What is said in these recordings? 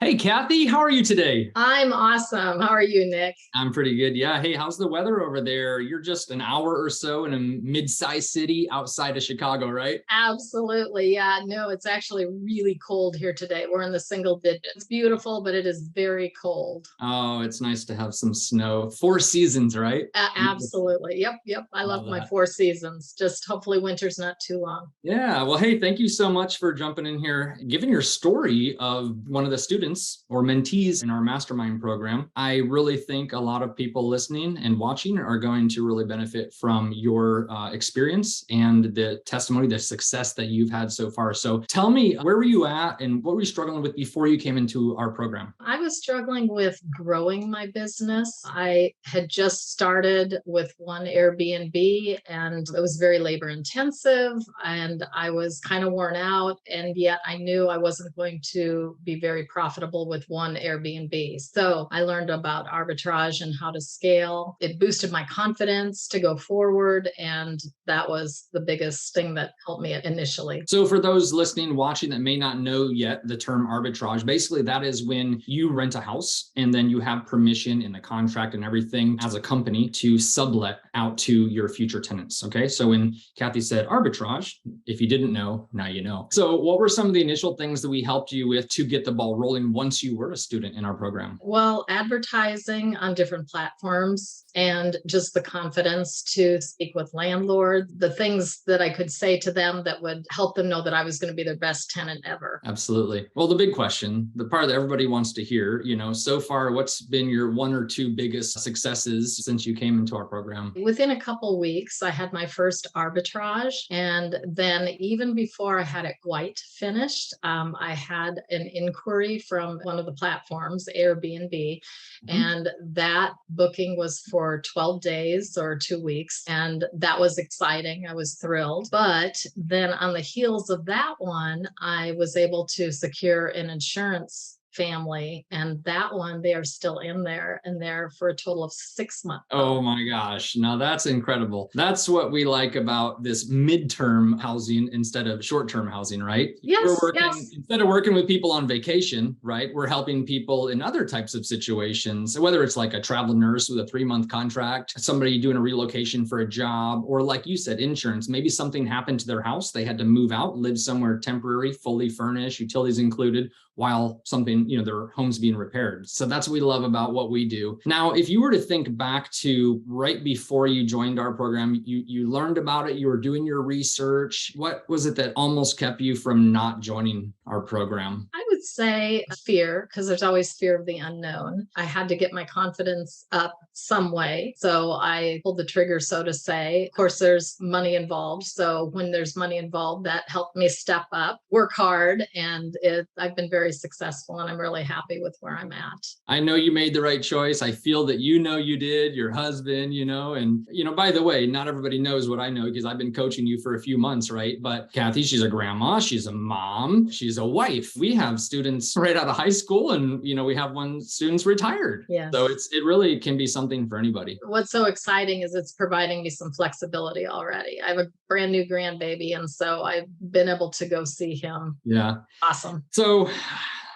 Hey, Kathy, how are you today? I'm awesome. How are you, Nick? I'm pretty good. Yeah. Hey, how's the weather over there? You're just an hour or so in a mid-sized city outside of Chicago, right? Absolutely. Yeah, no, it's actually really cold here today. We're in the single digits. It's beautiful, but it is very cold. Oh, it's nice to have some snow. Four seasons, right? Beautiful. Absolutely. Yep. I love Love my that. four seasons. Just hopefully winter's not too long. Yeah. Well, hey, thank you so much for jumping in here, giving your story of one of the students or mentees in our mastermind program. I really think a lot of people listening and watching are going to really benefit from your experience and the testimony, the success that you've had so far. So tell me, where were you at and what were you struggling with before you came into our program? I was struggling with growing my business. I had just started with one Airbnb and it was very labor intensive and I was kind of worn out. And yet I knew I wasn't going to be very profitable with one Airbnb. So I learned about arbitrage and how to scale. It boosted my confidence to go forward. And that was the biggest thing that helped me initially. So for those listening, watching that may not know yet the term arbitrage, basically that is when you rent a house and then you have permission in the contract and everything as a company to sublet out to your future tenants. Okay. So when Kathy said arbitrage, if you didn't know, now you know. So what were some of the initial things that we helped you with to get the ball rolling once you were a student in our program? Well, advertising on different platforms and just the confidence to speak with landlords, the things that I could say to them that would help them know that I was going to be their best tenant ever. Absolutely. Well, the big question, the part that everybody wants to hear, so far, what's been your one or two biggest successes since you came into our program? Within a couple weeks, I had my first arbitrage. And then even before I had it quite finished, I had an inquiry from one of the platforms, Airbnb, and that booking was for 12 days or 2 weeks. And that was exciting. I was thrilled. But then on the heels of that one, I was able to secure an insurance family, and that one they are still in there and there for a total of 6 months. Oh my gosh. Now that's incredible. That's what we like about this midterm housing instead of short-term housing, right? We're working, instead of working with people on vacation, right? We're helping people in other types of situations, whether it's like a travel nurse with a 3-month contract, somebody doing a relocation for a job, or like you said, insurance. Maybe something happened to their house. They had to move out, live somewhere temporary, fully furnished, utilities included, while something, their home's being repaired. So that's what we love about what we do. Now, if you were to think back to right before you joined our program, you learned about it, you were doing your research. What was it that almost kept you from not joining our program? I would say fear, because there's always fear of the unknown. I had to get my confidence up some way. So I pulled the trigger, so to say. Of course, there's money involved. So when there's money involved, that helped me step up, work hard, and I've been very successful, and I'm really happy with where I'm at. I know you made the right choice. I feel that you did, your husband, and by the way, not everybody knows what I know because I've been coaching you for a few months, right? But Kathy, she's a grandma, she's a mom, she's a wife. We have students right out of high school, and we have one student's retired. Yes. So it really can be something for anybody. What's so exciting is it's providing me some flexibility already. I have a brand new grandbaby, and so I've been able to go see him. Yeah. Awesome. So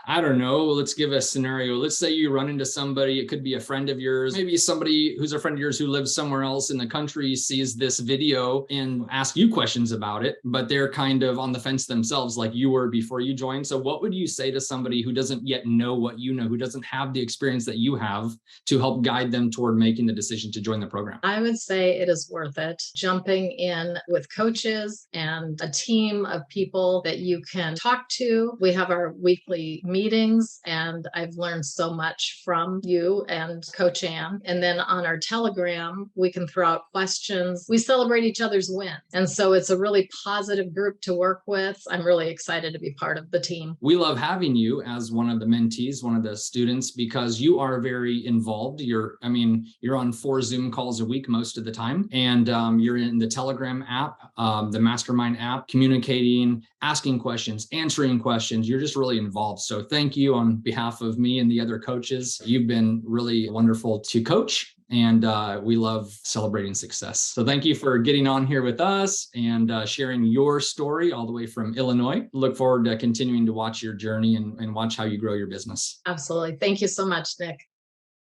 I don't know, let's give a scenario. Let's say you run into somebody, it could be a friend of yours, maybe somebody who's a friend of yours who lives somewhere else in the country sees this video and ask you questions about it, but they're kind of on the fence themselves like you were before you joined. So what would you say to somebody who doesn't yet know what you know, who doesn't have the experience that you have to help guide them toward making the decision to join the program? I would say it is worth it. Jumping in with coaches and a team of people that you can talk to. We have our weekly meetings, and I've learned so much from you and Coach Ann. And then on our Telegram, we can throw out questions. We celebrate each other's wins. And so it's a really positive group to work with. I'm really excited to be part of the team. We love having you as one of the mentees, one of the students, because you are very involved. You're on 4 Zoom calls a week most of the time. And you're in the Telegram app, the Mastermind app, communicating, asking questions, answering questions. You're just really involved. So thank you on behalf of me and the other coaches. You've been really wonderful to coach And we love celebrating success. So thank you for getting on here with us and sharing your story all the way from Illinois. Look forward to continuing to watch your journey and watch how you grow your business. Absolutely. Thank you so much, Nick.